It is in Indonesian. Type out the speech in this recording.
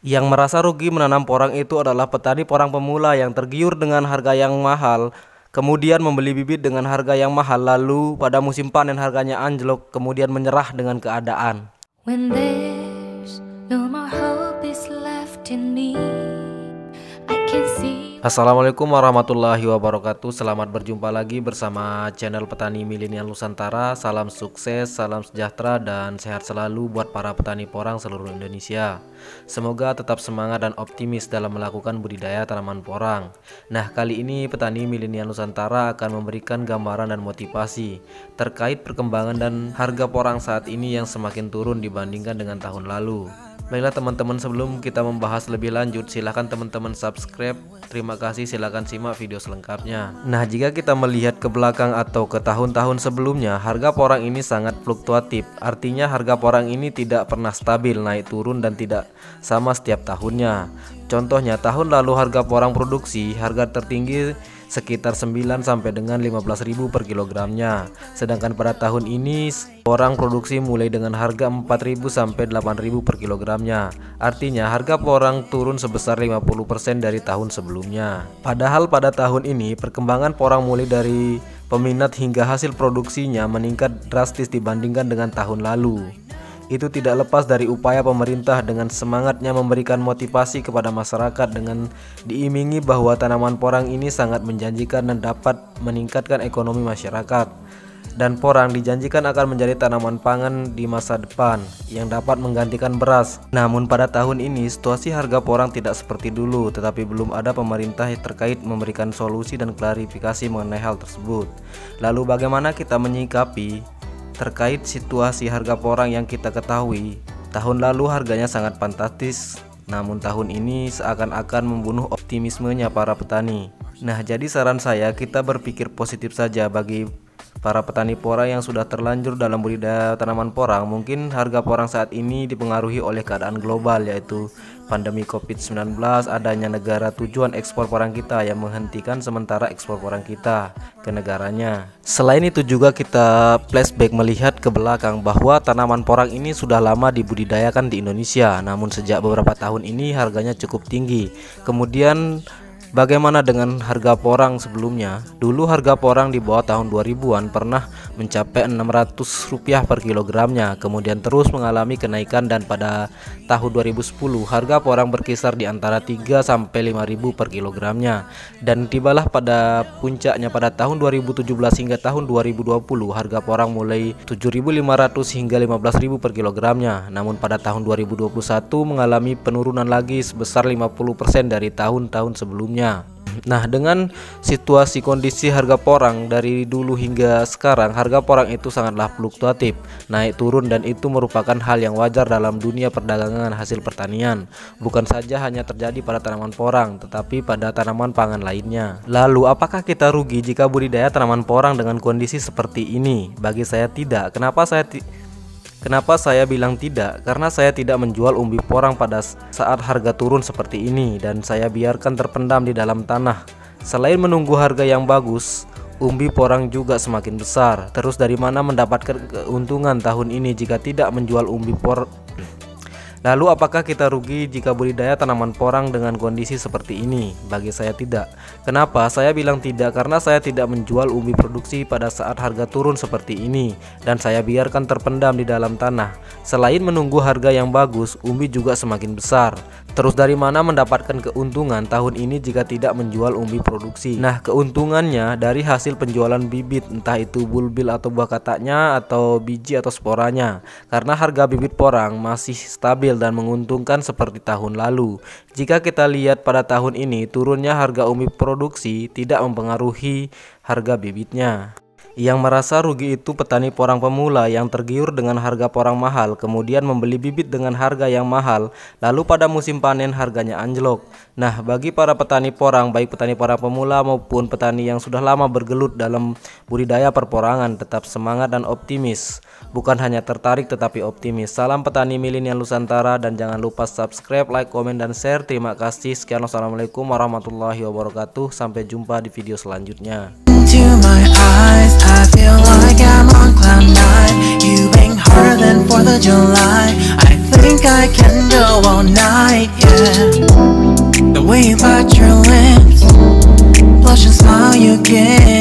Yang merasa rugi menanam porang itu adalah petani porang pemula yang tergiur dengan harga yang mahal, kemudian membeli bibit dengan harga yang mahal, lalu pada musim panen harganya anjlok, kemudian menyerah dengan keadaan. When there's no more hope is left in me, I can see. Assalamualaikum warahmatullahi wabarakatuh. Selamat berjumpa lagi bersama channel Petani Milenial Nusantara. Salam sukses, salam sejahtera, dan sehat selalu buat para petani porang seluruh Indonesia. Semoga tetap semangat dan optimis dalam melakukan budidaya tanaman porang. Nah, kali ini Petani Milenial Nusantara akan memberikan gambaran dan motivasi terkait perkembangan dan harga porang saat ini yang semakin turun dibandingkan dengan tahun lalu. Baiklah teman-teman, sebelum kita membahas lebih lanjut, silahkan teman-teman subscribe. Terima kasih, silahkan simak video selengkapnya. Nah, jika kita melihat ke belakang atau ke tahun-tahun sebelumnya, harga porang ini sangat fluktuatif. Artinya harga porang ini tidak pernah stabil, naik turun dan tidak sama setiap tahunnya. Contohnya tahun lalu harga porang produksi, harga tertinggi sekitar 9 sampai dengan 15.000 per kilogramnya. Sedangkan pada tahun ini porang produksi mulai dengan harga 4.000 sampai 8.000 per kilogramnya. Artinya harga porang turun sebesar 50% dari tahun sebelumnya. Padahal pada tahun ini perkembangan porang mulai dari peminat hingga hasil produksinya meningkat drastis dibandingkan dengan tahun lalu. Itu tidak lepas dari upaya pemerintah dengan semangatnya memberikan motivasi kepada masyarakat dengan diimingi bahwa tanaman porang ini sangat menjanjikan dan dapat meningkatkan ekonomi masyarakat. Dan porang dijanjikan akan menjadi tanaman pangan di masa depan yang dapat menggantikan beras. Namun pada tahun ini situasi harga porang tidak seperti dulu, tetapi belum ada pemerintah yang terkait memberikan solusi dan klarifikasi mengenai hal tersebut. Lalu bagaimana kita menyikapi terkait situasi harga porang yang kita ketahui? Tahun lalu harganya sangat fantastis, namun tahun ini seakan-akan membunuh optimismenya para petani. Nah, jadi saran saya kita berpikir positif saja bagi para petani porang yang sudah terlanjur dalam budidaya tanaman porang. Mungkin harga porang saat ini dipengaruhi oleh keadaan global, yaitu pandemi COVID-19, adanya negara tujuan ekspor porang kita yang menghentikan sementara ekspor porang kita ke negaranya. Selain itu juga kita flashback melihat ke belakang bahwa tanaman porang ini sudah lama dibudidayakan di Indonesia, namun sejak beberapa tahun ini harganya cukup tinggi. Kemudian bagaimana dengan harga porang sebelumnya? Dulu harga porang di bawah tahun 2000-an pernah mencapai Rp600 per kilogramnya, kemudian terus mengalami kenaikan dan pada tahun 2010 harga porang berkisar di antara 3 sampai 5.000 per kilogramnya, dan tibalah pada puncaknya pada tahun 2017 hingga tahun 2020 harga porang mulai 7.500 hingga 15.000 per kilogramnya. Namun pada tahun 2021 mengalami penurunan lagi sebesar 50% dari tahun-tahun sebelumnya. Nah, dengan situasi kondisi harga porang dari dulu hingga sekarang, harga porang itu sangatlah fluktuatif, naik turun, dan itu merupakan hal yang wajar dalam dunia perdagangan hasil pertanian. Bukan saja hanya terjadi pada tanaman porang, tetapi pada tanaman pangan lainnya. Lalu, apakah kita rugi jika budidaya tanaman porang dengan kondisi seperti ini? Bagi saya tidak. Kenapa saya bilang tidak? Karena saya tidak menjual umbi porang pada saat harga turun seperti ini, dan saya biarkan terpendam di dalam tanah. Selain menunggu harga yang bagus, umbi porang juga semakin besar. Terus dari mana mendapatkan keuntungan tahun ini jika tidak menjual umbi porang? Lalu apakah kita rugi jika budidaya tanaman porang dengan kondisi seperti ini? Bagi saya tidak. Kenapa saya bilang tidak? Karena saya tidak menjual umbi produksi pada saat harga turun seperti ini, dan saya biarkan terpendam di dalam tanah. Selain menunggu harga yang bagus, umbi juga semakin besar. Terus dari mana mendapatkan keuntungan tahun ini jika tidak menjual umbi produksi? Nah, keuntungannya dari hasil penjualan bibit, entah itu bulbil atau buah kataknya, atau biji atau sporanya. Karena harga bibit porang masih stabil dan menguntungkan seperti tahun lalu. Jika kita lihat pada tahun ini, turunnya harga umbi produksi tidak mempengaruhi harga bibitnya. Yang merasa rugi itu petani porang pemula yang tergiur dengan harga porang mahal, kemudian membeli bibit dengan harga yang mahal, lalu pada musim panen harganya anjlok. Nah, bagi para petani porang, baik petani porang pemula maupun petani yang sudah lama bergelut dalam budidaya perporangan, tetap semangat dan optimis. Bukan hanya tertarik tetapi optimis. Salam Petani Milenial Nusantara, dan jangan lupa subscribe, like, komen, dan share. Terima kasih. Sekian, wassalamualaikum warahmatullahi wabarakatuh. Sampai jumpa di video selanjutnya. To my eyes, I feel like I'm on cloud nine. You bang harder than 4th of July. I think I can go all night, yeah. The way you bite your lips, blush and smile you give.